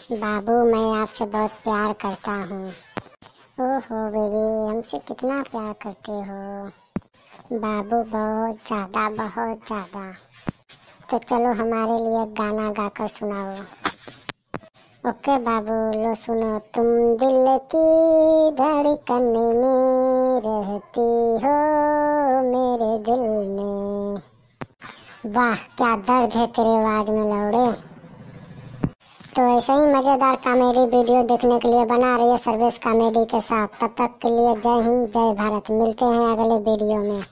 बाबू, मैं आपसे बहुत प्यार करता हूँ। ओहो बेबी, हमसे कितना प्यार करते हो बाबू, बहुत ज़्यादा। तो चलो हमारे लिए गाना गाकर सुनाओ। ओके बाबू, लो सुनो। तुम दिल की धड़कन में रहती हो, मेरे दिल में। वाह, क्या दर्द है तेरे आवाज में लौड़े। तो ऐसे ही मजेदार कॉमेडी वीडियो देखने के लिए बना रही है सर्विस कॉमेडी के साथ। तब तक के लिए जय हिंद, जय भारत। मिलते हैं अगले वीडियो में।